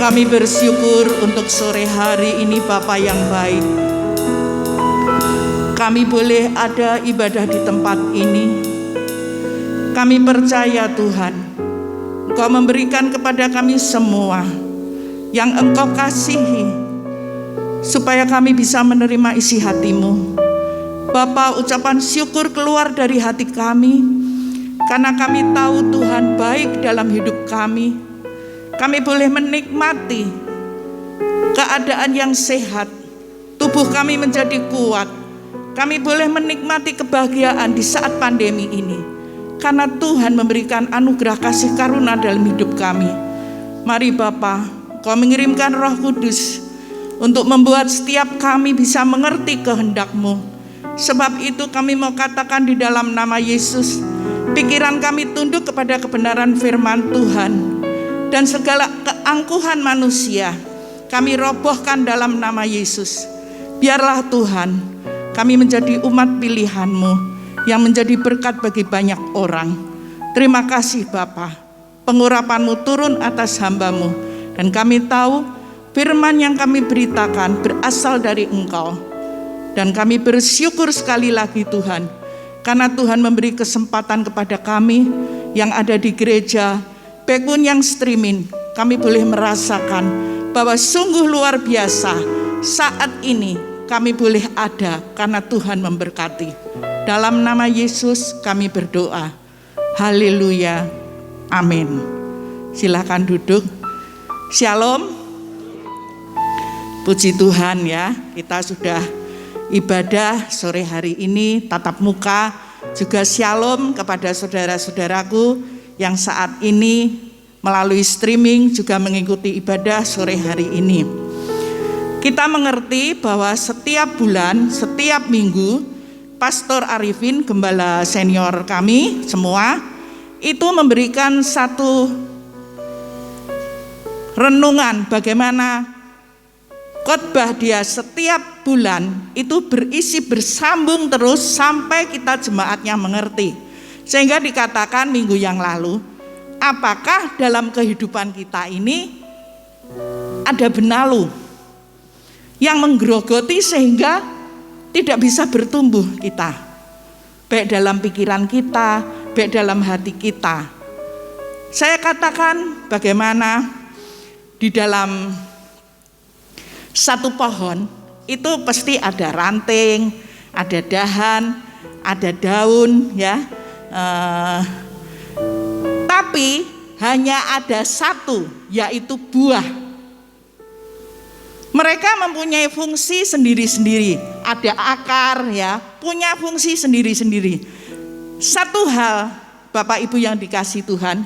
Kami bersyukur untuk sore hari ini Bapa yang baik. Kami boleh ada ibadah di tempat ini. Kami percaya Tuhan, Engkau memberikan kepada kami semua yang Engkau kasihi, supaya kami bisa menerima isi hati-Mu. Bapa, ucapan syukur keluar dari hati kami, karena kami tahu Tuhan baik dalam hidup kami. Kami boleh menikmati keadaan yang sehat, tubuh kami menjadi kuat. Kami boleh menikmati kebahagiaan di saat pandemi ini, karena Tuhan memberikan anugerah kasih karunia dalam hidup kami. Mari Bapa, Kau mengirimkan Roh Kudus untuk membuat setiap kami bisa mengerti kehendak-Mu. Sebab itu kami mau katakan di dalam nama Yesus, pikiran kami tunduk kepada kebenaran firman Tuhan, dan segala keangkuhan manusia kami robohkan dalam nama Yesus. Biarlah Tuhan, kami menjadi umat pilihan-Mu yang menjadi berkat bagi banyak orang. Terima kasih Bapa, pengurapan-Mu turun atas hamba-Mu, dan kami tahu firman yang kami beritakan berasal dari Engkau. Dan kami bersyukur sekali lagi Tuhan, karena Tuhan memberi kesempatan kepada kami yang ada di gereja, baik pun yang streaming. Kami boleh merasakan bahwa sungguh luar biasa saat ini kami boleh ada karena Tuhan memberkati. Dalam nama Yesus kami berdoa. Haleluya. Amin. Silakan duduk. Shalom. Puji Tuhan ya, kita sudah ibadah sore hari ini tatap muka. Juga shalom kepada saudara-saudaraku yang saat ini melalui streaming juga mengikuti ibadah sore hari ini. Kita mengerti bahwa setiap bulan, setiap minggu, Pastor Arifin, gembala senior kami semua, itu memberikan satu renungan bagaimana khotbah dia setiap bulan itu berisi bersambung terus sampai kita jemaatnya mengerti. Sehingga dikatakan minggu yang lalu, apakah dalam kehidupan kita ini ada benalu yang menggerogoti sehingga tidak bisa bertumbuh kita, baik dalam pikiran kita, baik dalam hati kita. Saya katakan bagaimana di dalam satu pohon itu pasti ada ranting, ada dahan, ada daun ya. Tapi hanya ada satu, yaitu buah. Mereka mempunyai fungsi sendiri-sendiri. Ada akar ya, punya fungsi sendiri-sendiri. Satu hal Bapak Ibu yang dikasihi Tuhan,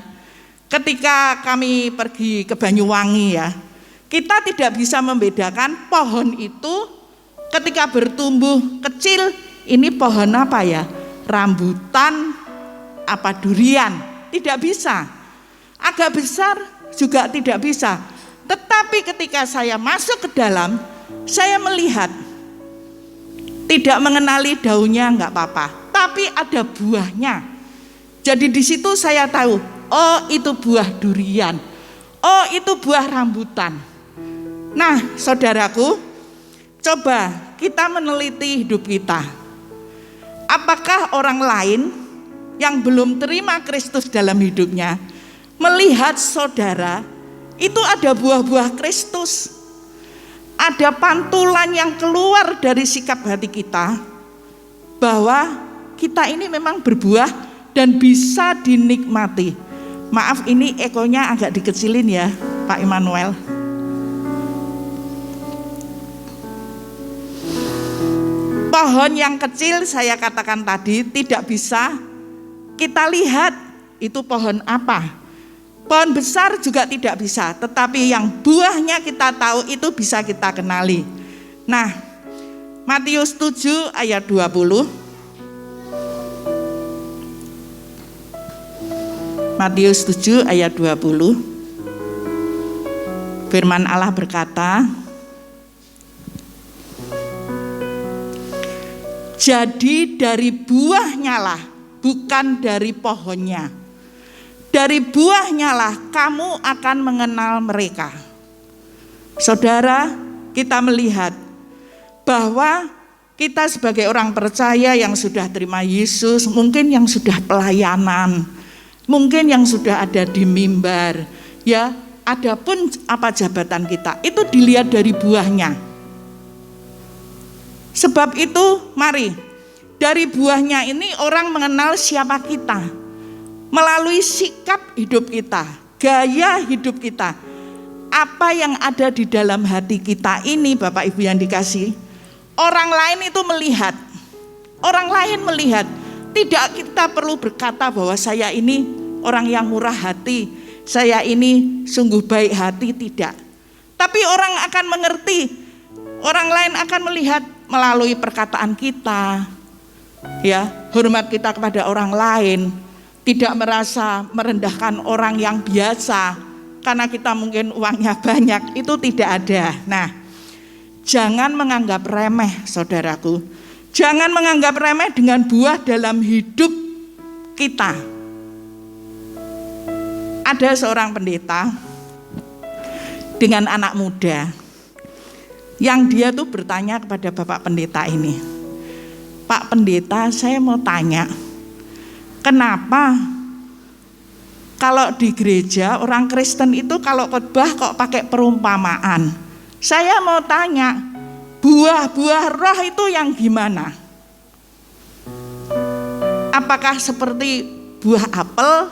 ketika kami pergi ke Banyuwangi ya, kita tidak bisa membedakan pohon itu ketika bertumbuh kecil, ini pohon apa ya? Rambutan apa durian, tidak bisa. Agak besar juga tidak bisa. Tetapi ketika saya masuk ke dalam, saya melihat tidak mengenali daunnya enggak apa-apa, tapi ada buahnya. Jadi di situ saya tahu, oh itu buah durian, oh itu buah rambutan. Nah, saudaraku, coba kita meneliti hidup kita. Apakah orang lain yang belum terima Kristus dalam hidupnya melihat saudara itu ada buah-buah Kristus, ada pantulan yang keluar dari sikap hati kita bahwa kita ini memang berbuah dan bisa dinikmati. Maaf, ini ekonya agak dikecilin ya Pak Immanuel. Pohon yang kecil saya katakan tadi tidak bisa kita lihat itu pohon apa. Pohon besar juga tidak bisa, tetapi yang buahnya kita tahu itu bisa kita kenali. Nah, Matius 7 ayat 20. Matius 7 ayat 20. Firman Allah berkata, jadi dari buahnya lah, bukan dari pohonnya. Dari buahnya lah kamu akan mengenal mereka. Saudara, kita melihat bahwa kita sebagai orang percaya yang sudah terima Yesus, mungkin yang sudah pelayanan, mungkin yang sudah ada di mimbar, ya, adapun apa jabatan kita, itu dilihat dari buahnya. Sebab itu, mari, dari buahnya ini orang mengenal siapa kita, melalui sikap hidup kita, gaya hidup kita. Apa yang ada di dalam hati kita ini, Bapak Ibu yang dikasihi, orang lain itu melihat. Orang lain melihat. Tidak kita perlu berkata bahwa saya ini orang yang murah hati, saya ini sungguh baik hati, tidak. Tapi orang akan mengerti, orang lain akan melihat melalui perkataan kita, ya, hormat kita kepada orang lain, tidak merasa merendahkan orang yang biasa karena kita mungkin uangnya banyak, itu tidak ada. Nah, jangan menganggap remeh, saudaraku. Jangan menganggap remeh dengan buah dalam hidup kita. Ada seorang pendeta dengan anak muda yang dia tuh bertanya kepada Bapak Pendeta ini, Pak Pendeta, saya mau tanya, kenapa kalau di gereja orang Kristen itu kalau khotbah kok pakai perumpamaan? Saya mau tanya, buah-buah roh itu yang gimana? Apakah seperti buah apel?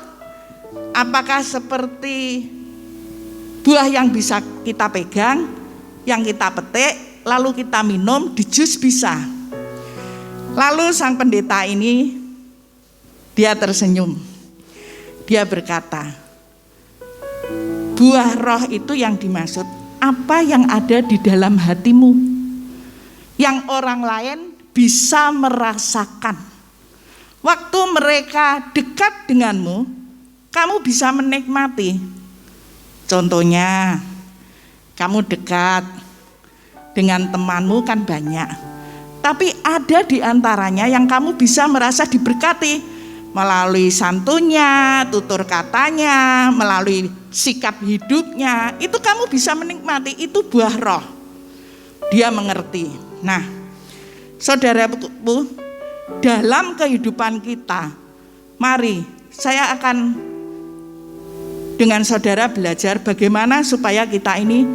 Apakah seperti buah yang bisa kita pegang, yang kita petik, lalu kita minum, di jus bisa? Lalu sang pendeta ini, dia tersenyum. Dia berkata, buah roh itu yang dimaksud apa yang ada di dalam hatimu, yang orang lain bisa merasakan. Waktu mereka dekat denganmu, kamu bisa menikmati. Contohnya, kamu dekat dengan temanmu kan banyak, tapi ada di antaranya yang kamu bisa merasa diberkati melalui santunnya, tutur katanya, melalui sikap hidupnya. Itu kamu bisa menikmati, itu buah roh. Dia mengerti. Nah, saudaraku, dalam kehidupan kita, mari saya akan dengan saudara belajar bagaimana supaya kita ini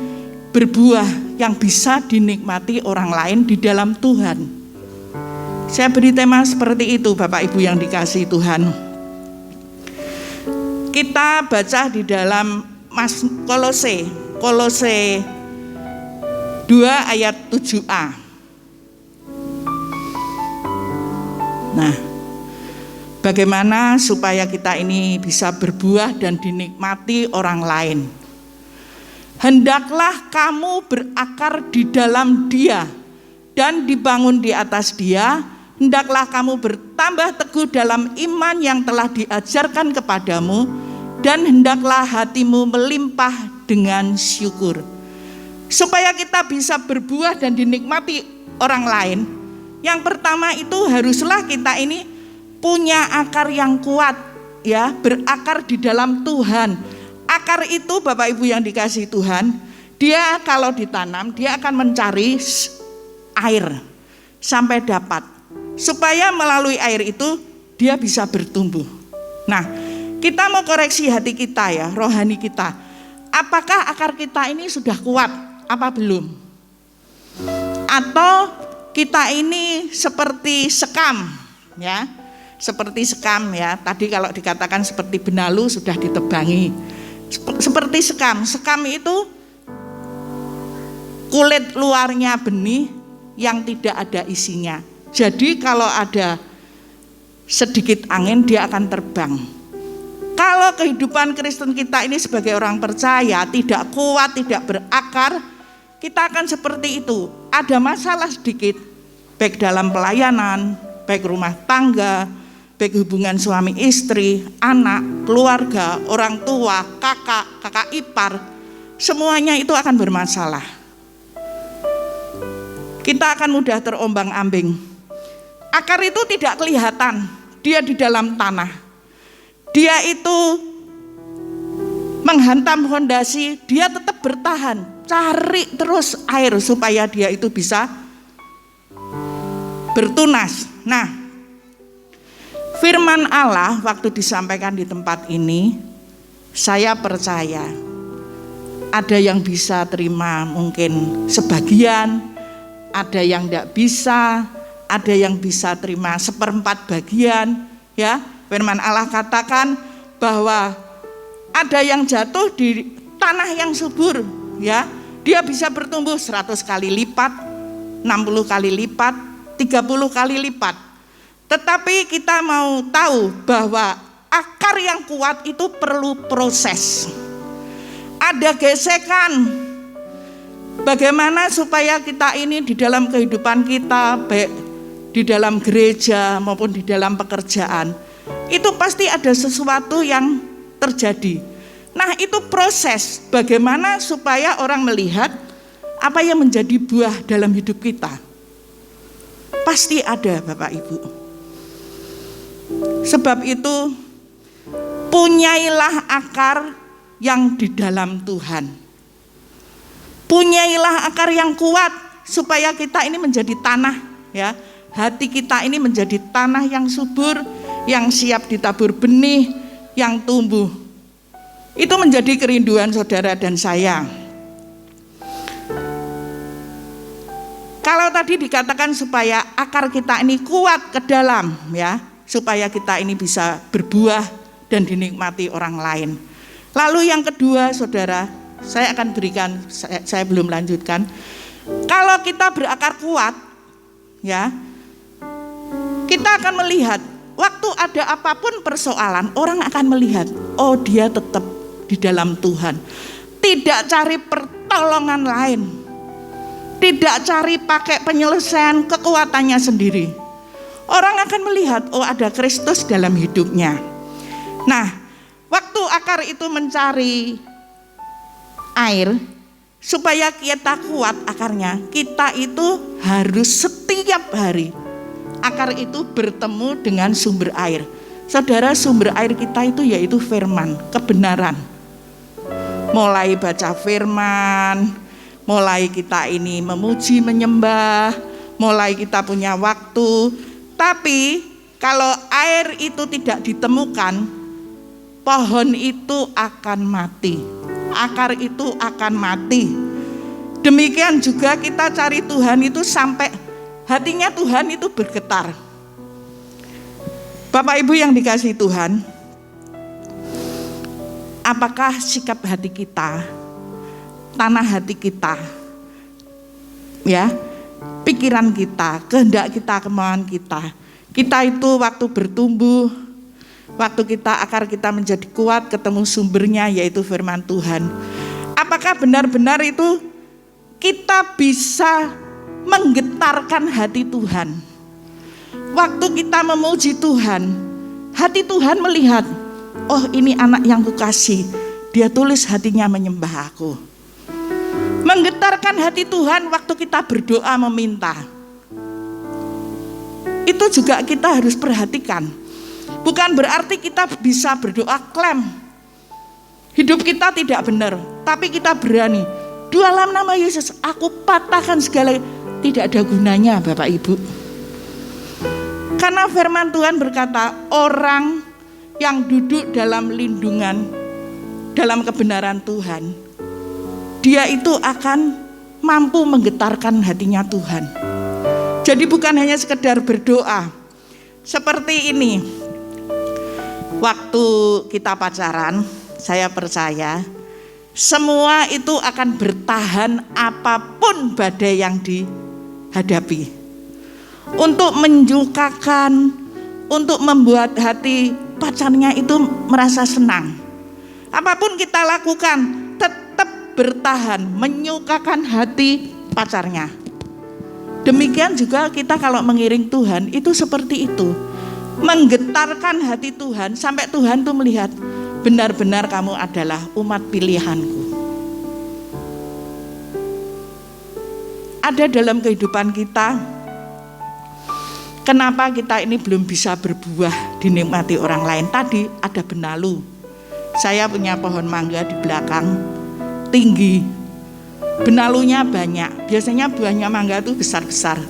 berbuah yang bisa dinikmati orang lain di dalam Tuhan. Saya beri tema seperti itu, Bapak Ibu yang dikasihi Tuhan. Kita baca di dalam Kolose 2 ayat 7a. Nah, bagaimana supaya kita ini bisa berbuah dan dinikmati orang lain? Hendaklah kamu berakar di dalam Dia dan dibangun di atas Dia. Hendaklah kamu bertambah teguh dalam iman yang telah diajarkan kepadamu, dan hendaklah hatimu melimpah dengan syukur. Supaya kita bisa berbuah dan dinikmati orang lain, yang pertama itu haruslah kita ini punya akar yang kuat, ya, berakar di dalam Tuhan. Akar itu, Bapak Ibu yang dikasihi Tuhan, dia kalau ditanam, dia akan mencari air sampai dapat, supaya melalui air itu dia bisa bertumbuh. Nah, kita mau koreksi hati kita, ya, rohani kita. Apakah akar kita ini sudah kuat apa belum? Atau kita ini seperti sekam, ya, seperti sekam, ya. Tadi kalau dikatakan seperti benalu sudah ditebangi. Seperti sekam. Sekam itu kulit luarnya benih yang tidak ada isinya. Jadi kalau ada sedikit angin dia akan terbang. Kalau kehidupan Kristen kita ini sebagai orang percaya tidak kuat, tidak berakar, kita akan seperti itu. Ada masalah sedikit, baik dalam pelayanan, baik rumah tangga, baik hubungan suami istri, anak, keluarga, orang tua, kakak ipar, semuanya itu akan bermasalah. Kita akan mudah terombang-ambing. Akar itu tidak kelihatan, dia di dalam tanah. Dia itu menghantam fondasi, dia tetap bertahan, cari terus air supaya dia itu bisa bertunas. Nah, firman Allah waktu disampaikan di tempat ini, saya percaya ada yang bisa terima mungkin sebagian, ada yang tidak bisa, ada yang bisa terima 1/4 bagian. Ya, firman Allah katakan bahwa ada yang jatuh di tanah yang subur, ya, dia bisa bertumbuh 100 kali lipat, 60 kali lipat, 30 kali lipat. Tetapi kita mau tahu bahwa akar yang kuat itu perlu proses. Ada gesekan. Bagaimana supaya kita ini di dalam kehidupan kita, baik di dalam gereja maupun di dalam pekerjaan, itu pasti ada sesuatu yang terjadi. Nah, itu proses bagaimana supaya orang melihat apa yang menjadi buah dalam hidup kita. Pasti ada, Bapak Ibu. Sebab itu punyailah akar yang di dalam Tuhan. Punyailah akar yang kuat supaya kita ini menjadi tanah, ya. Hati kita ini menjadi tanah yang subur, yang siap ditabur benih, yang tumbuh. Itu menjadi kerinduan saudara dan saya. Kalau tadi dikatakan supaya akar kita ini kuat ke dalam, ya, supaya kita ini bisa berbuah dan dinikmati orang lain. Lalu yang kedua, saudara, saya akan berikan, saya belum lanjutkan. Kalau kita berakar kuat, ya, kita akan melihat waktu ada apapun persoalan, orang akan melihat, oh dia tetap di dalam Tuhan. Tidak cari pertolongan lain. Tidak cari pakai penyelesaian kekuatannya sendiri. Orang akan melihat, oh ada Kristus dalam hidupnya. Nah, waktu akar itu mencari air, supaya kita kuat akarnya, kita itu harus setiap hari akar itu bertemu dengan sumber air. Saudara, sumber air kita itu yaitu firman, kebenaran. Mulai baca firman, mulai kita ini memuji, menyembah, mulai kita punya waktu. Tapi kalau air itu tidak ditemukan, pohon itu akan mati, akar itu akan mati. Demikian juga kita cari Tuhan itu sampai hatinya Tuhan itu bergetar. Bapak Ibu yang dikasihi Tuhan, apakah sikap hati kita, tanah hati kita, ya, pikiran kita, kehendak kita, kemauan kita itu waktu bertumbuh, waktu kita akar kita menjadi kuat, ketemu sumbernya yaitu firman Tuhan. Apakah benar-benar itu kita bisa menggetarkan hati Tuhan? Waktu kita memuji Tuhan, hati Tuhan melihat, oh ini anak yang kukasih, dia tulis hatinya menyembah aku. Menggetarkan hati Tuhan waktu kita berdoa meminta. Itu juga kita harus perhatikan. Bukan berarti kita bisa berdoa klaim hidup kita tidak benar, tapi kita berani, dalam nama Yesus aku patahkan segala. Tidak ada gunanya, Bapak Ibu. Karena firman Tuhan berkata, orang yang duduk dalam lindungan, dalam kebenaran Tuhan, dia itu akan mampu menggetarkan hatinya Tuhan. Jadi bukan hanya sekedar berdoa. Seperti ini, waktu kita pacaran, saya percaya semua itu akan bertahan apapun badai yang dihadapi. Untuk menyukakan, untuk membuat hati pacarnya itu merasa senang. Apapun kita lakukan, tetap bertahan, menyukakan hati pacarnya. Demikian juga kita kalau mengiring Tuhan, itu seperti itu. Menggetarkan hati Tuhan, sampai Tuhan tuh melihat, benar-benar kamu adalah umat pilihanku. Ada dalam kehidupan kita, kenapa kita ini belum bisa berbuah dinikmati orang lain? Tadi ada benalu, Saya punya pohon mangga di belakang, tinggi, benalunya banyak. Biasanya buahnya mangga itu besar-besar.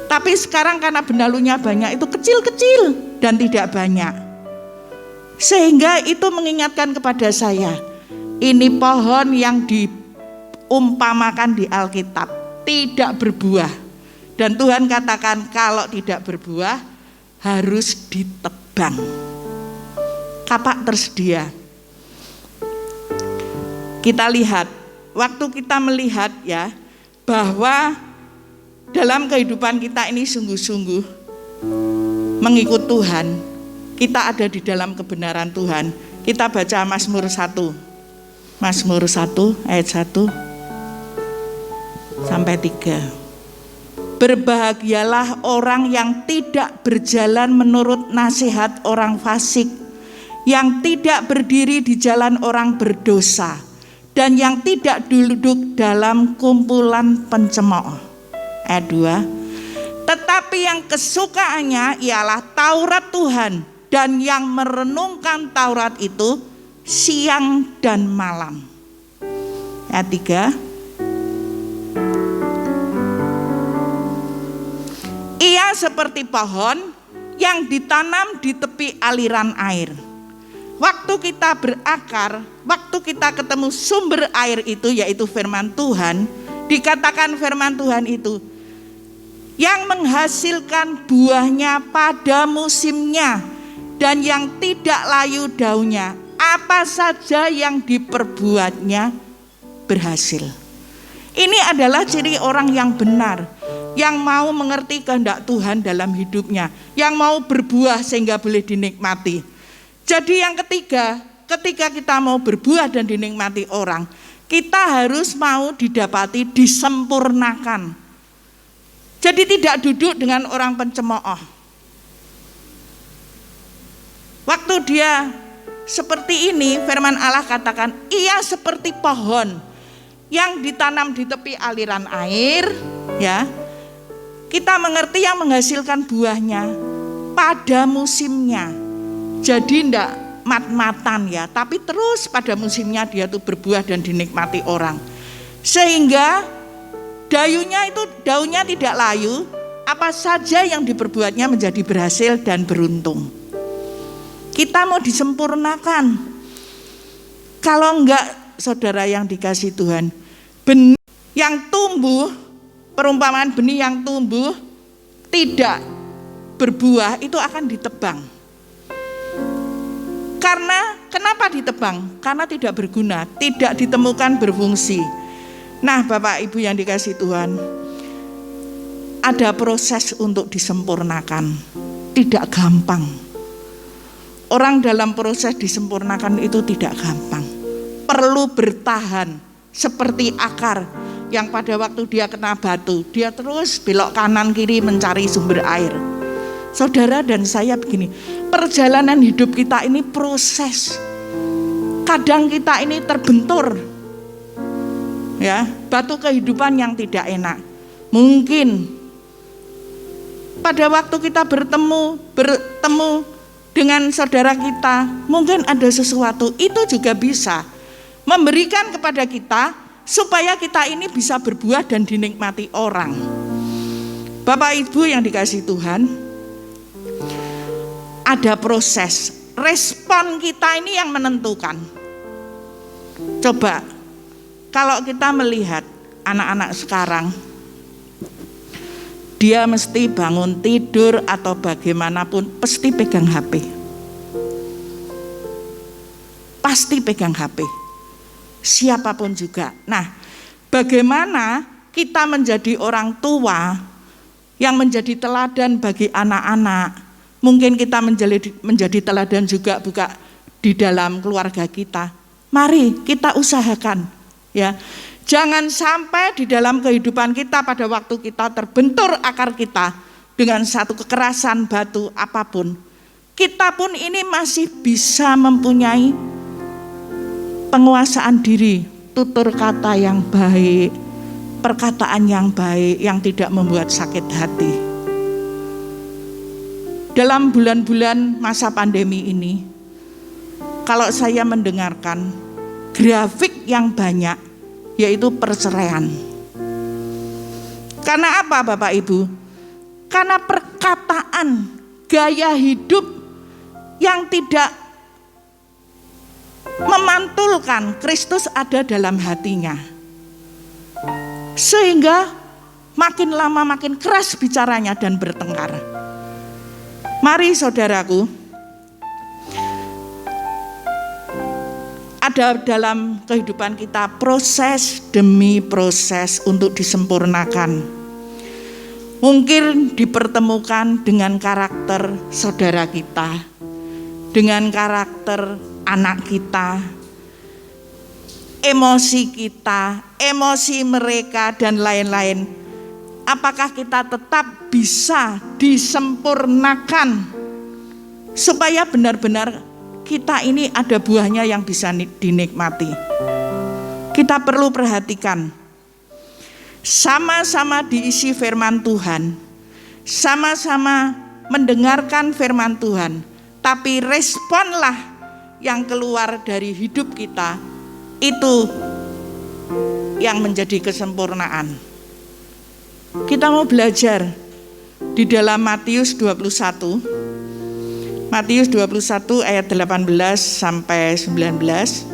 Tapi sekarang karena benalunya banyak, itu kecil-kecil dan tidak banyak. Sehingga itu mengingatkan kepada saya, ini pohon yang diumpamakan di Alkitab, tidak berbuah. Dan Tuhan katakan kalau tidak berbuah harus ditebang. Kapak tersedia. Kita lihat, waktu kita melihat ya, bahwa dalam kehidupan kita ini sungguh-sungguh mengikut Tuhan, kita ada di dalam kebenaran Tuhan. Kita baca Mazmur 1. Mazmur 1 ayat 1 sampai 3. Berbahagialah orang yang tidak berjalan menurut nasihat orang fasik, yang tidak berdiri di jalan orang berdosa, dan yang tidak duduk dalam kumpulan pencemooh. Ayat 2. Tetapi yang kesukaannya ialah Taurat Tuhan, dan yang merenungkan Taurat itu siang dan malam. Ayat 3. Ia seperti pohon yang ditanam di tepi aliran air. Waktu kita berakar, waktu kita ketemu sumber air itu, yaitu firman Tuhan, dikatakan firman Tuhan itu yang menghasilkan buahnya pada musimnya dan yang tidak layu daunnya, apa saja yang diperbuatnya berhasil. Ini adalah ciri orang yang benar, yang mau mengerti kehendak Tuhan dalam hidupnya, yang mau berbuah sehingga boleh dinikmati. Jadi yang ketiga, ketika kita mau berbuah dan dinikmati orang, kita harus mau didapati disempurnakan. Jadi tidak duduk dengan orang pencemooh. Waktu dia seperti ini, firman Allah katakan, ia seperti pohon yang ditanam di tepi aliran air, ya. Kita mengerti yang menghasilkan buahnya pada musimnya. Jadi tidak mat-matan ya, tapi terus pada musimnya dia tuh berbuah dan dinikmati orang. Sehingga daunnya tidak layu, apa saja yang diperbuatnya menjadi berhasil dan beruntung. Kita mau disempurnakan. Kalau enggak, saudara yang dikasih Tuhan, benih yang tumbuh, perumpamaan benih yang tumbuh tidak berbuah itu akan ditebang. Karena kenapa ditebang? Karena tidak berguna, tidak ditemukan berfungsi. Nah, Bapak Ibu yang dikasih Tuhan, ada proses untuk disempurnakan, tidak gampang. Orang dalam proses disempurnakan itu tidak gampang. Perlu bertahan seperti akar yang pada waktu dia kena batu, dia terus belok kanan kiri mencari sumber air. Saudara dan saya begini, perjalanan hidup kita ini proses. Kadang kita ini terbentur, ya, batu kehidupan yang tidak enak. Mungkin pada waktu kita bertemu dengan saudara kita, mungkin ada sesuatu, itu juga bisa memberikan kepada kita supaya kita ini bisa berbuah dan dinikmati orang. Bapak Ibu yang dikasih Tuhan, ada proses, respon kita ini yang menentukan. Coba kalau kita melihat anak-anak sekarang, dia mesti bangun tidur atau bagaimanapun pasti pegang HP. Pasti pegang HP. Siapapun juga. Nah, bagaimana kita menjadi orang tua yang menjadi teladan bagi anak-anak? Mungkin kita menjadi teladan juga di dalam keluarga kita. Mari kita usahakan, ya. Jangan sampai di dalam kehidupan kita pada waktu kita terbentur akar kita dengan satu kekerasan batu apapun, kita pun ini masih bisa mempunyai penguasaan diri, tutur kata yang baik, perkataan yang baik yang tidak membuat sakit hati. Dalam bulan-bulan masa pandemi ini, kalau saya mendengarkan grafik yang banyak, yaitu perceraian. Karena apa Bapak Ibu? Karena perkataan, gaya hidup yang tidak memantulkan Kristus ada dalam hatinya. Sehingga makin lama makin keras bicaranya dan bertengkar. Mari saudaraku, ada dalam kehidupan kita proses demi proses untuk disempurnakan. Mungkin dipertemukan dengan karakter saudara kita, dengan karakter anak kita, emosi kita, emosi mereka, dan lain-lain. Apakah kita tetap bisa disempurnakan supaya benar-benar kita ini ada buahnya yang bisa dinikmati? Kita perlu perhatikan, sama-sama diisi firman Tuhan, sama-sama mendengarkan firman Tuhan, tapi responlah yang keluar dari hidup kita, itu yang menjadi kesempurnaan. Kita mau belajar di dalam Matius 21. Matius 21 ayat 18 sampai 19.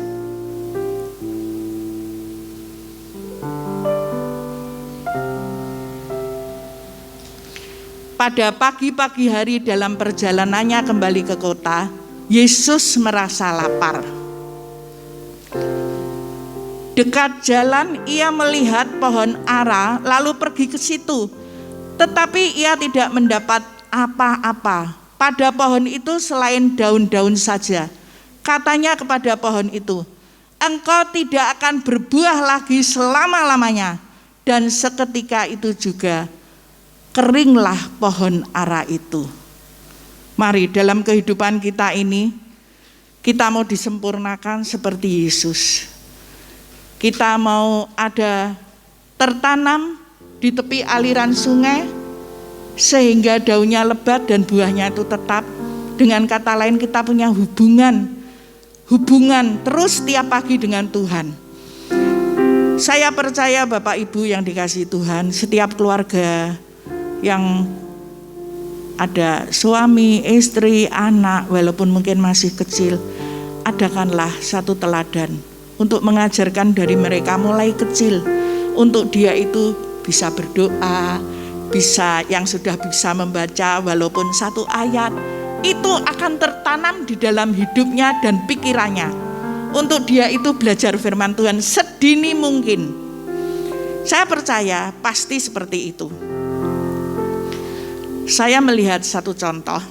Pada pagi-pagi hari dalam perjalanannya kembali ke kota, Yesus merasa lapar. Dekat jalan ia melihat pohon ara, lalu pergi ke situ. Tetapi ia tidak mendapat apa-apa pada pohon itu selain daun-daun saja. Katanya kepada pohon itu, engkau tidak akan berbuah lagi selama-lamanya. Dan seketika itu juga keringlah pohon ara itu. Mari dalam kehidupan kita ini, kita mau disempurnakan seperti Yesus. Kita mau ada tertanam di tepi aliran sungai sehingga daunnya lebat dan buahnya itu tetap. Dengan kata lain, kita punya hubungan terus tiap pagi dengan Tuhan. Saya percaya Bapak Ibu yang dikasihi Tuhan, setiap keluarga yang ada suami, istri, anak, walaupun mungkin masih kecil, adakanlah satu teladan untuk mengajarkan dari mereka mulai kecil, untuk dia itu bisa berdoa, bisa yang sudah bisa membaca walaupun satu ayat, itu akan tertanam di dalam hidupnya dan pikirannya, untuk dia itu belajar firman Tuhan sedini mungkin. Saya percaya pasti seperti itu. Saya melihat satu contoh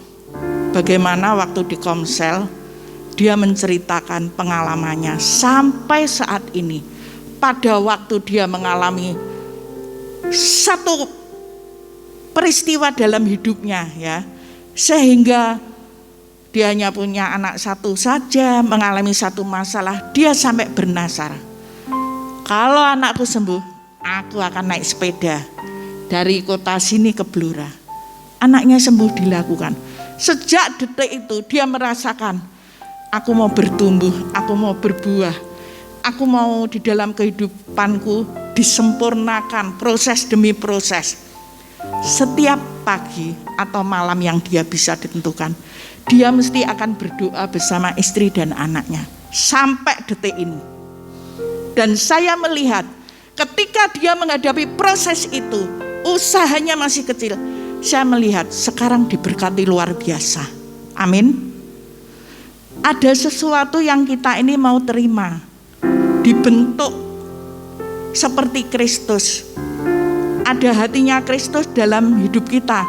bagaimana waktu di Komsel dia menceritakan pengalamannya sampai saat ini. Pada waktu dia mengalami satu peristiwa dalam hidupnya, ya, sehingga dia hanya punya anak satu saja, mengalami satu masalah, dia sampai bernasar, kalau anakku sembuh, aku akan naik sepeda dari kota sini ke Blora. Anaknya sembuh dilakukan. Sejak detik itu dia merasakan, aku mau bertumbuh, aku mau berbuah, aku mau di dalam kehidupanku disempurnakan proses demi proses. Setiap pagi atau malam yang dia bisa ditentukan, dia mesti akan berdoa bersama istri dan anaknya sampai detik ini. Dan saya melihat ketika dia menghadapi proses itu, usahanya masih kecil, saya melihat sekarang diberkati luar biasa. Amin. Ada sesuatu yang kita ini mau terima, dibentuk seperti Kristus. Ada hatinya Kristus dalam hidup kita,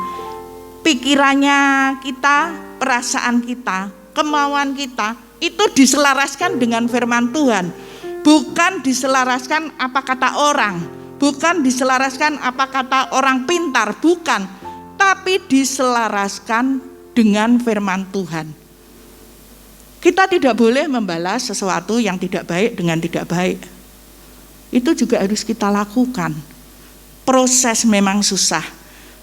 pikirannya kita, perasaan kita, kemauan kita, itu diselaraskan dengan firman Tuhan. Bukan diselaraskan apa kata orang, bukan diselaraskan apa kata orang pintar, bukan, tapi diselaraskan dengan firman Tuhan. Kita tidak boleh membalas sesuatu yang tidak baik dengan tidak baik. Itu juga harus kita lakukan. Proses memang susah,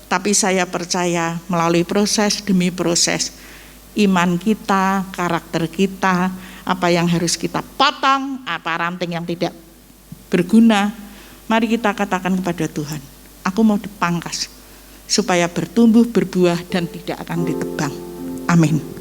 tapi saya percaya melalui proses demi proses, iman kita, karakter kita apa yang harus kita potong, apa ranting yang tidak berguna. Mari kita katakan kepada Tuhan, aku mau dipangkas supaya bertumbuh, berbuah dan tidak akan ditebang. Amin.